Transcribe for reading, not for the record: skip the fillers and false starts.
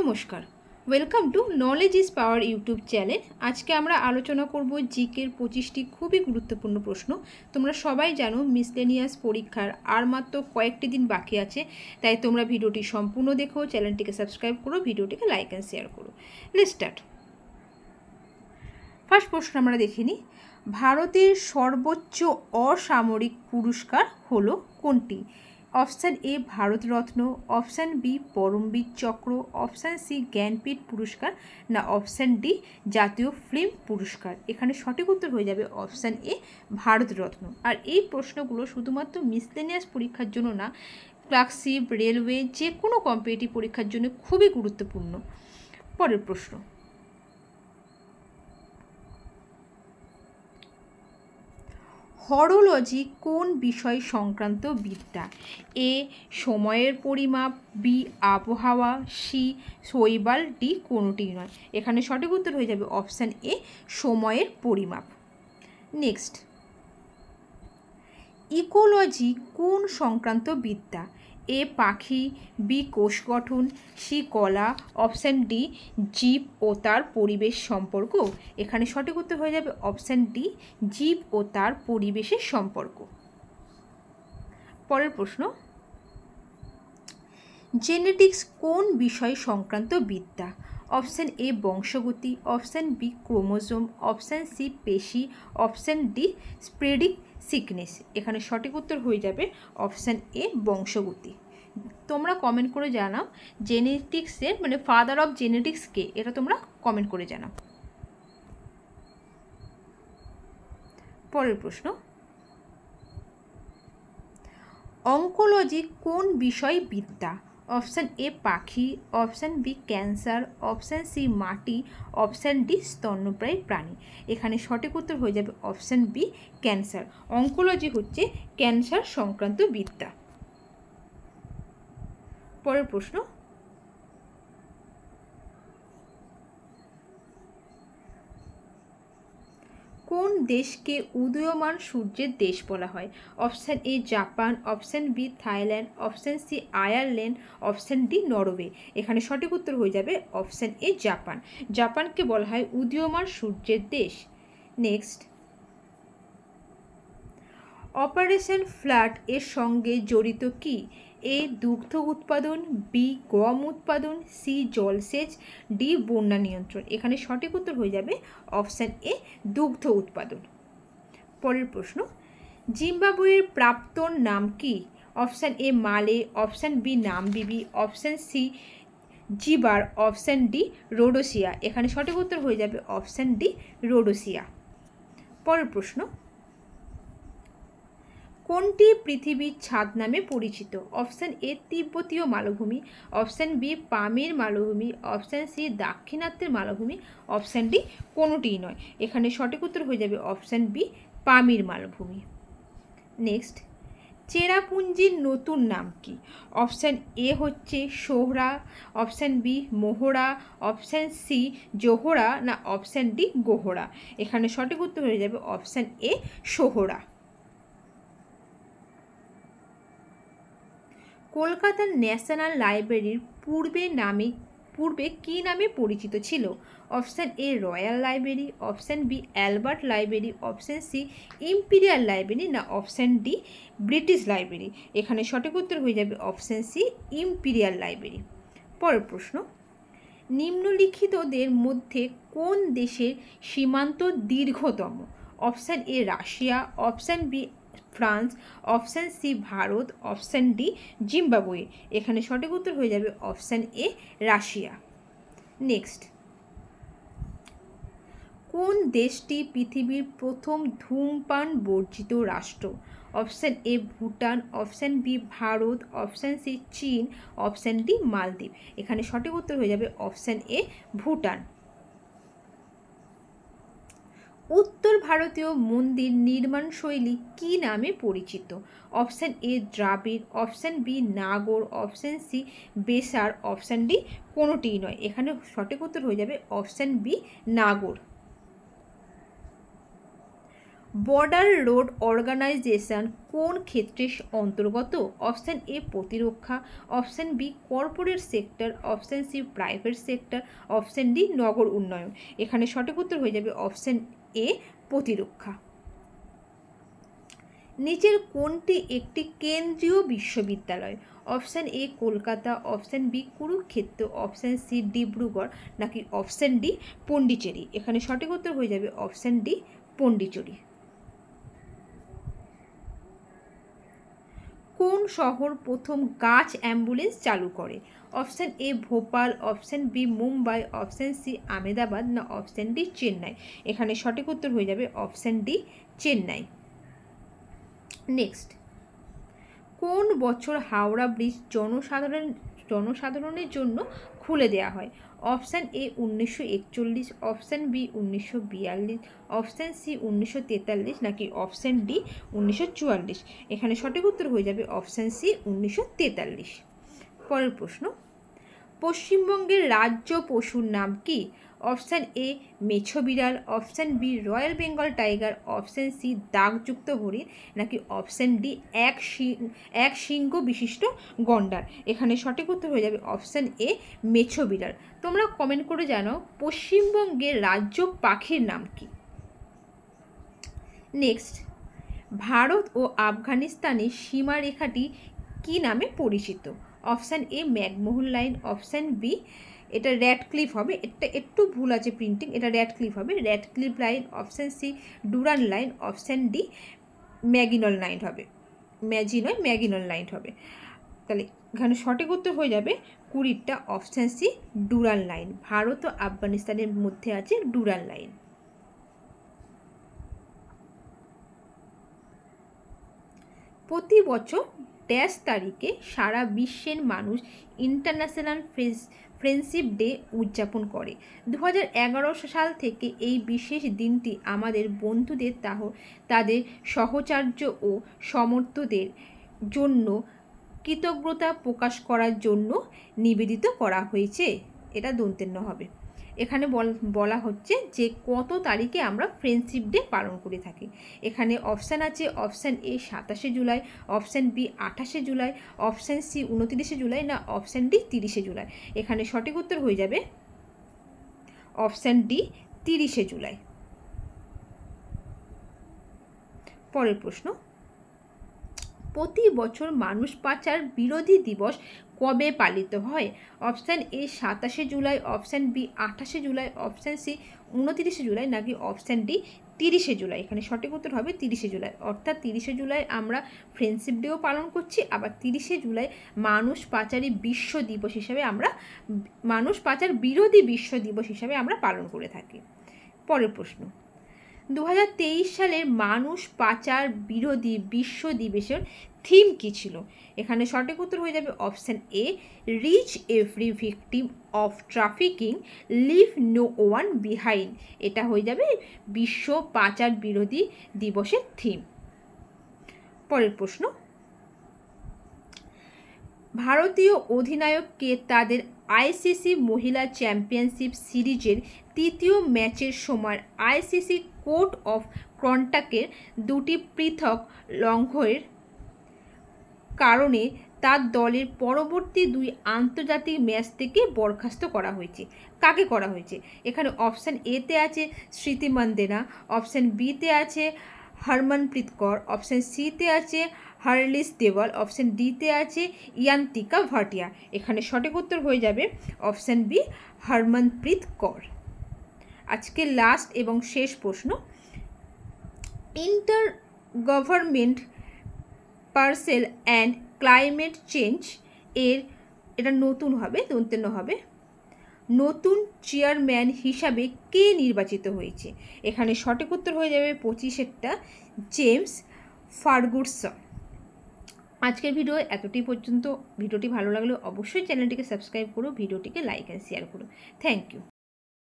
নমস্কার, welcome to knowledge is power YouTube channel. আজকে আমরা আলোচনা করব জিকের 25টি খুবই গুরুত্বপূর্ণ প্রশ্ন। তোমরা সবাই জানো মিসলেনিয়াস পরীক্ষার আর মাত্র কয়েকটি দিন বাকি আছে, তাই তোমরা ভিডিওটি সম্পূর্ণ দেখো, চ্যানেলটিকে সাবস্ক্রাইব করো, ভিডিওটিকে লাইক অ্যান্ড শেয়ার করো। Let's start. ফার্স্ট প্রশ্ন আমরা দেখে নিই, ভারতের সর্বোচ্চ অসামরিক পুরস্কার হলো কোনটি? Option A Bharat Ratna, option B Paramvir Chakra, option C Jnanpith পুরস্কার, না অপশান ডি জাতীয় ফিল্ম পুরস্কার। এখানে সঠিক উত্তর হয়ে যাবে অপশান এ ভারতরত্ন। আর এই প্রশ্নগুলো শুধুমাত্র মিসলেনিয়াস পরীক্ষার জন্য না, ক্লার্কশিপ, রেলওয়ে, যে কোনো কম্পিটিটিভ পরীক্ষার জন্য খুবই গুরুত্বপূর্ণ। পরের প্রশ্ন, হরোলজি কোন বিষয় সংক্রান্ত বিদ্যা? এ সময়ের পরিমাপ, বি আবহাওয়া, সি শৈবাল, ডি কোনোটি নয়। এখানে সঠিক উত্তর হয়ে যাবে অপশান এ সময়ের পরিমাপ। নেক্সট, ইকোলজি কোন সংক্রান্ত বিদ্যা? এ পাখি, বি কোষ গঠন, সি কলা, অপশান ডি জীব ও তার পরিবেশ সম্পর্ক। এখানে সঠিক উত্তর হয়ে যাবে অপশান ডি জীব ও তার পরিবেশের সম্পর্ক। পরের প্রশ্ন, জেনেটিক্স কোন বিষয় সংক্রান্ত বিদ্যা? অপশান এ বংশগতি, option B chromosome, option C পেশি, অপশান ডি স্প্রেডিং সিকনেস। এখানে সঠিক উত্তর হয়ে যাবে অপশান এ বংশগতি। তোমরা কমেন্ট করে জানাও জেনেটিক্সের মানে ফাদার অফ জেনেটিক্স কে, এটা তোমরা কমেন্ট করে জানাও। পরের প্রশ্ন, অঙ্কোলজি কোন বিষয় বিদ্যা? অপশান এ পাখি, option B cancer, option C মাটি, অপশান ডি স্তন্যপায়ী প্রাণী। এখানে সঠিক উত্তর হয়ে যাবে অপশান বি ক্যান্সার। অঙ্কোলজি হচ্ছে ক্যান্সার সংক্রান্ত বিদ্যা। পরের প্রশ্ন, কোন দেশকে উদীয়মান সূর্যের দেশ বলা হয়? Option A Japan, option B Thailand, option C Ireland, option D Norway. এখানে সঠিক উত্তর হয়ে যাবে অপশান এ জাপান। জাপানকে বলা হয় উদীয়মান সূর্যের দেশ। নেক্সট, অপারেশন ফ্লাড এর সঙ্গে জড়িত কি? এ দুগ্ধ উৎপাদন, বি গম উৎপাদন, সি জলসেচ, ডি বন্যা নিয়ন্ত্রণ। এখানে সঠিক উত্তর হয়ে যাবে অপশান এ দুগ্ধ উৎপাদন। পরের প্রশ্ন, জিম্বাবুয়ের প্রাক্তন নাম কি? Option A Male, option B Namibia, option C জিবার, অপশান ডি রোডোসিয়া। এখানে সঠিক উত্তর হয়ে যাবে অপশান ডি রোডোসিয়া। পরের প্রশ্ন, কোনটি পৃথিবীর ছাদ নামে পরিচিত? অপশান এ তিব্বতীয় মালভূমি, অপশান বি পামির মালভূমি, অপশান সি দাক্ষিণাত্যের মালভূমি, অপশান ডি কোনোটিই নয়। এখানে সঠিক উত্তর হয়ে যাবে অপশান বি পামির মালভূমি। নেক্সট, চেরাপুঞ্জির নতুন নাম কি? অপশান এ হচ্ছে সোহরা, অপশান বি মোহরা, অপশান সি জোহরা, না অপশান ডি গোহরা। এখানে সঠিক উত্তর হয়ে যাবে অপশান এ সোহরা। কলকাতার ন্যাশনাল লাইব্রেরির পূর্বে কী নামে পরিচিত ছিল? Option A royal library, option B Albert library, option C imperial library, না অপশান ডি ব্রিটিশ লাইব্রেরি। এখানে সঠিক উত্তর হয়ে যাবে অপশান সি ইম্পিরিয়াল লাইব্রেরি। পরের প্রশ্ন, নিম্নলিখিতদের মধ্যে কোন দেশের সীমান্ত দীর্ঘতম? Option A Russia, option B France, option C Bharat, option D Zimbabwe. এখানে সঠিক উত্তর হয়ে যাবে অপশান এ রাশিয়া। নেক্সট, কোন দেশটি পৃথিবীর প্রথম ধূমপান বর্জিত রাষ্ট্র? Option A Bhutan, option B Bharat, option C চীন, অপশান ডি মালদ্বীপ। এখানে সঠিক উত্তর হয়ে যাবে অপশান এ ভুটান। উত্তর ভারতীয় মন্দির নির্মাণ শৈলী কী নামে পরিচিত? Option A Dravida, option B Nagara, option C Vesara, option D কোনোটিই নয়। এখানে সঠিক উত্তর হয়ে যাবে option B Nagara. Border road organisation কোন ক্ষেত্রের অন্তর্গত? অপশান এ প্রতিরক্ষা, option B corporate sector, option C private sector, option D নগর উন্নয়ন। এখানে সঠিক উত্তর হয়ে যাবে অপশান এ প্রতিরক্ষা। নিচের কোনটি একটি কেন্দ্রীয় বিশ্ববিদ্যালয়? Option A Kolkata, option B Kurukshetra, option C Dibrugarh, নাকি অপশান ডি পন্ডিচেরি। এখানে সঠিক উত্তর হয়ে যাবে অপশান ডি পন্ডিচেরি। কোন শহর প্রথম গাছ অ্যাম্বুলেন্স চালু করে? Option A Bhopal, option B Mumbai, option C Ahmedabad, না অপশান ডি চেন্নাই। এখানে সঠিক উত্তর হয়ে যাবে অপশান ডি চেন্নাই। নেক্সট, কোন বছর হাওড়া ব্রিজ জনসাধারণের জন্য খুলে দেওয়া হয়? Option A 1941, option B 1942, option C 1943, নাকি অপশান ডি 1944। এখানে সঠিক উত্তর হয়ে যাবে অপশান সি 1943। পরের প্রশ্ন, পশ্চিমবঙ্গের রাজ্য পশুর নাম কি? অপশান এ মেছো বিড়াল, option B royal Bengal tiger, option C দাগযুক্ত হরিণ, নাকি অপশান ডি এক সিংহ বিশিষ্ট গন্ডার। এখানে সঠিক উত্তর হয়ে যাবে অপশান এ মেছো বিড়াল। তোমরা কমেন্ট করে জানাও পশ্চিমবঙ্গের রাজ্য পাখির নাম কি। নেক্সট, ভারত ও আফগানিস্তানের সীমারেখাটি কি নামে পরিচিত? Option A McMahon Line, option B, এটা র্যাডক্লিফ হবে, এটা একটু ভুল আছে প্রিন্টিং, এটা র্যাডক্লিফ হবে, Radcliffe Line, option C Durand Line, option D Maginot Line হবে, ম্যাগিনল লাইন হবে। তাহলে এখানে সঠিক উত্তর হয়ে যাবে 20টা option C Durand Line. Bharat ও আফগানিস্তানের মধ্যে আছে ডুরান লাইন। প্রতি বছর ড্যাশ তারিখে সারা বিশ্বের মানুষ ইন্টারন্যাশনাল ফ্রেন্ডশিপ ডে উদযাপন করে? 2011 সাল থেকে এই বিশেষ দিনটি আমাদের বন্ধুদের তাদের সহচর্য ও সমর্থকদের জন্য কৃতজ্ঞতা প্রকাশ করার জন্য নিবেদিত করা হয়েছে। এটা দন্তেন্য হবে। এখানে বলা হচ্ছে যে কত তারিখে আমরা ফ্রেন্ডশিপ ডে পালন করে থাকি। এখানে অপশান আছে, অপশান এ 27শে জুলাই, অপশান বি 28শে জুলাই, অপশান সি 29শে জুলাই, না অপশান ডি 30শে জুলাই। এখানে সঠিক উত্তর হয়ে যাবে অপশান ডি 30শে জুলাই। পরের প্রশ্ন, প্রতি বছর মানুষ পাচার বিরোধী দিবস কবে পালিত হয়? অপশান এ 27শে জুলাই, অপশান বি 28শে জুলাই, অপশান সি 29শে জুলাই, নাকি অপশান ডি 30শে জুলাই। এখানে সঠিক উত্তর হবে 30শে জুলাই। অর্থাৎ 30শে জুলাই আমরা ফ্রেন্ডশিপ ডেও পালন করছি, আবার 30শে জুলাই মানুষ পাচারী বিশ্ব দিবস হিসাবে মানুষ পাচার বিরোধী বিশ্ব দিবস হিসাবে আমরা পালন করে থাকি। পরের প্রশ্ন, 2023 সালের মানুষ পাচার বিরোধী বিশ্ব দিবসের থিম কী ছিল? এখানে সঠিক উত্তর হয়ে যাবে option A reach every victim of trafficking, leave no one behind. এটা হয়ে যাবে বিশ্ব পাচার বিরোধী দিবসের থিম। পরের প্রশ্ন, ভারতীয় অধিনায়ককে তাদের আইসিসি মহিলা চ্যাম্পিয়নশিপ সিরিজের তৃতীয় ম্যাচের সময় আইসিসি কোড অফ কন্ডাক্টের 2টি পৃথক লঙ্ঘনের কারণে তার দলের পরবর্তী 2 আন্তর্জাতিক ম্যাচ থেকে বরখাস্ত করা হয়েছে। কাকে করা হয়েছে? এখানে অপশান এতে আছে স্মৃতি মান্দানা, অপশান বিতে আছে হরমনপ্রীত কৌর, অপশান সিতে আছে হার্লিস দেওয়াল, অপশান ডিতে আছে ইয়ান্তিকা ভাটিয়া। এখানে সঠিক উত্তর হয়ে যাবে অপশান বি হরমনপ্রীত কৌর। আজকে লাস্ট এবং শেষ প্রশ্ন, inter government parcel and climate change এটা নতুন হবে, দন্তেন্য হবে, নতুন চেয়ারম্যান হিসাবে কে নির্বাচিত হয়েছে? এখানে সঠিক উত্তর হয়ে যাবে 25টা জেমস ফার্গুসন। আজকের ভিডিও এতটাই পর্যন্ত। ভিডিওটি ভালো লাগলে অবশ্যই চ্যানেলটিকে সাবস্ক্রাইব করো, ভিডিওটিকে লাইক অ্যান্ড শেয়ার করো। Thank you.